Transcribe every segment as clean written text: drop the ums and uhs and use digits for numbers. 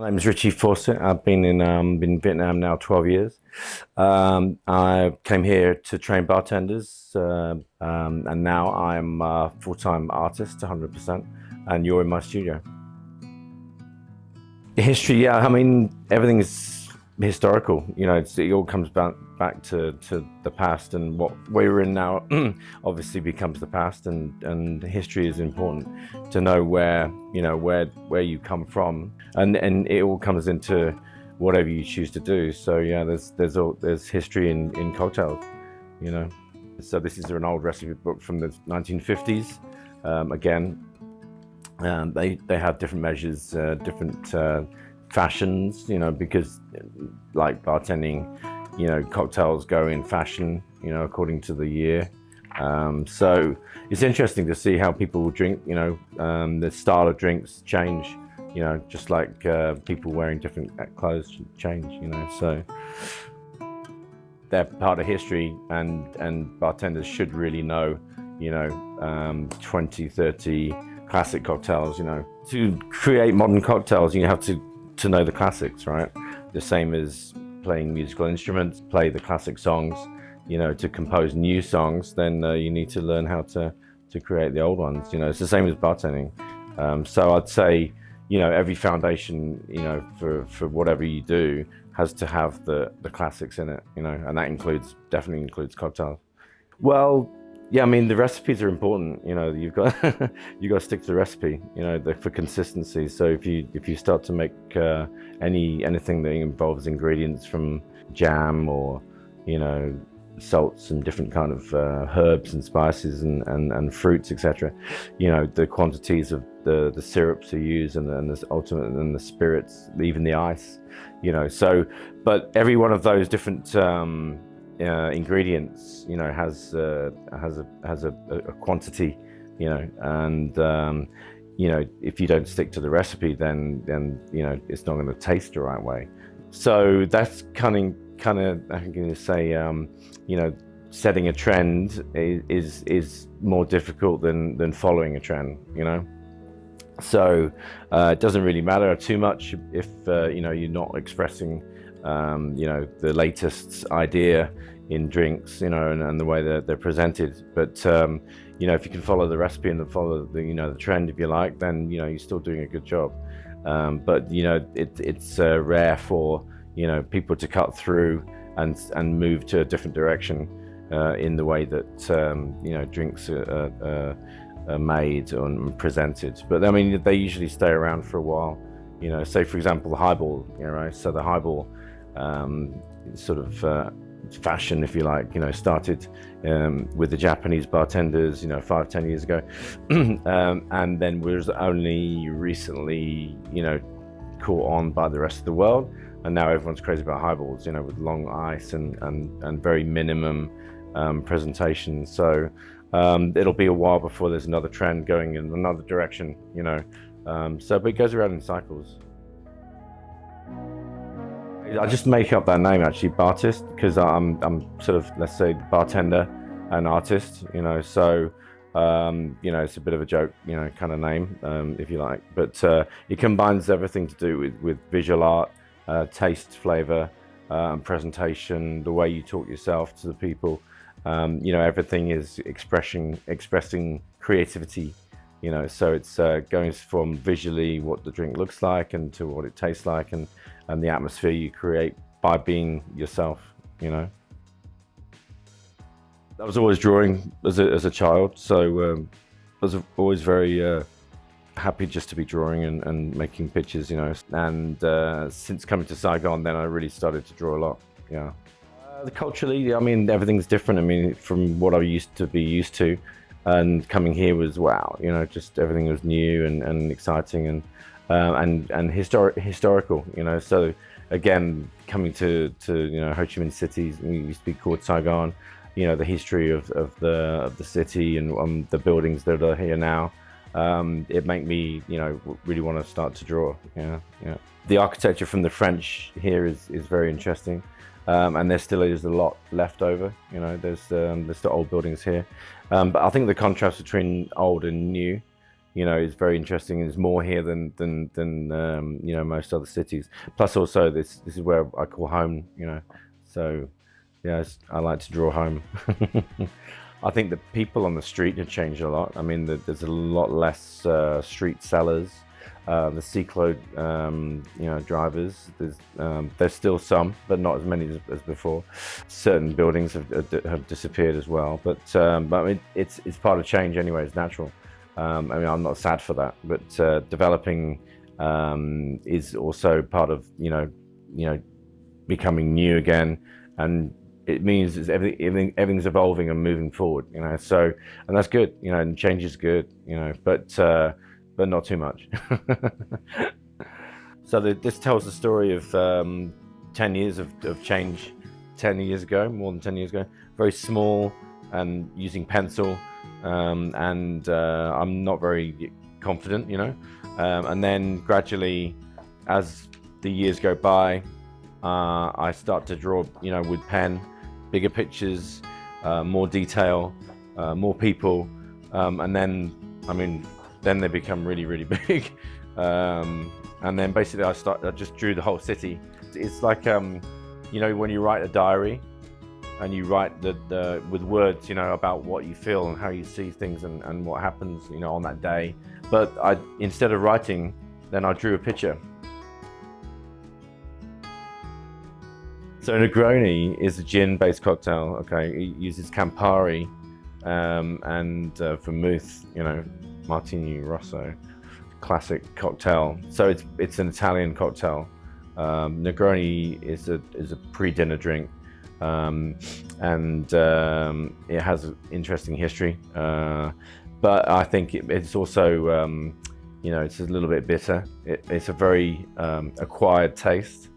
name is Richie Fawcett. I've been in Vietnam now 12 years. I came here to train bartenders, and now I'm a full-time artist, 100%, and you're in my studio. History, yeah, I mean, everything is historical. You know, it all comes back to the past, and what we're in now obviously becomes the past, and history is important to know where you come from, and it all comes into whatever you choose to do. So yeah, there's history in cocktails, you know. So this is an old recipe book from the 1950s. Again, they have different measures, different fashions, you know, because like bartending, you know, cocktails go in fashion, you know, according to the year. So it's interesting to see how people drink, you know, the style of drinks change, you know, just like people wearing different clothes change, you know. So they're part of history, and bartenders should really know, you know, 20, 30 classic cocktails, you know. To create modern cocktails, you have to know the classics, right? The same as playing musical instruments, play the classic songs. You know, to compose new songs, then you need to learn how to create the old ones. You know, it's the same as bartending. So I'd say, you know, every foundation, you know, for whatever you do has to have the classics in it, you know, and that definitely includes cocktails. Well, yeah, I mean, the recipes are important. You know, you've got to stick to the recipe, you know, for consistency. So if you start to make anything that involves ingredients from jam or, you know, salts and different kind of herbs and spices and fruits, etc., you know, the quantities of the syrups you use and the spirits, even the ice, you know. So, but every one of those different ingredients, you know, has a quantity, you know, and you know, if you don't stick to the recipe, then you know, it's not going to taste the right way. So that's kind of I'm going to say, you know, setting a trend is more difficult than following a trend, you know. So it doesn't really matter too much if you know, you're not expressing you know, the latest idea in drinks, you know, and the way they're presented. But you know, if you can follow the recipe and follow the, you know, the trend, if you like, then, you know, you're still doing a good job. But you know, it's rare for, you know, people to cut through and move to a different direction in the way that you know, drinks are made and presented. But I mean, they usually stay around for a while. You know, say for example the highball, you know, right? So the highball sort of fashion, if you like, you know, started with the Japanese bartenders, you know, 5-10 years ago, and then was only recently, you know, caught on by the rest of the world, and now everyone's crazy about highballs, you know, with long ice and very minimum presentation. So it'll be a while before there's another trend going in another direction, you know. So, but it goes around in cycles. I just make up that name, actually, Bartist, because I'm sort of, let's say, bartender and artist, you know. So you know, it's a bit of a joke, you know, kind of name, if you like. But it combines everything to do with visual art, taste, flavor, presentation, the way you talk yourself to the people. You know, everything is expressing creativity. You know, so it's going from visually what the drink looks like and to what it tastes like, and the atmosphere you create by being yourself, you know. I was always drawing as a child, so I was always very happy just to be drawing and making pictures, you know. And since coming to Saigon, then I really started to draw a lot, yeah. Culturally, I mean, everything's different. I mean, from what I used to. And coming here was wow, you know, just everything was new and exciting and historical, you know. So again, coming to you know, Ho Chi Minh City, we used to be called Saigon, you know, the history of the city and the buildings that are here now, it made me, you know, really want to start to draw. Yeah. The architecture from the French here is very interesting. And there still is a lot left over, you know. There's still old buildings here, but I think the contrast between old and new, is very interesting. There's more here than most other cities. Plus, also this is where I call home. So yeah, I like to draw home. I think the people on the street have changed a lot. I mean, there's a lot less street sellers. The cyclo, drivers. There's still some, but not as many as before. Certain buildings have disappeared as well. But I mean, it's part of change anyway. It's natural. I mean, I'm not sad for that. But developing is also part of becoming new again, and it means everything's evolving and moving forward. So, and that's good. And change is good. But not too much. So this tells the story of 10 years of change. 10 years ago, more than 10 years ago, very small and using pencil, and I'm not very confident, and then gradually, as the years go by, I start to draw, with pen, bigger pictures, more detail, more people, and then, then they become really, really big. And then basically I just drew the whole city. It's like, when you write a diary and you write with words, about what you feel and how you see things and what happens, on that day. But instead of writing, then I drew a picture. So Negroni is a gin-based cocktail. Okay, it uses Campari and vermouth, Martini Rosso, classic cocktail. So it's an Italian cocktail. Negroni is a pre-dinner drink, and it has an interesting history. But I think it's also, it's a little bit bitter. It's a very acquired taste.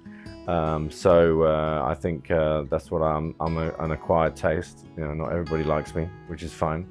So I think that's what I'm an acquired taste. Not everybody likes me, which is fine.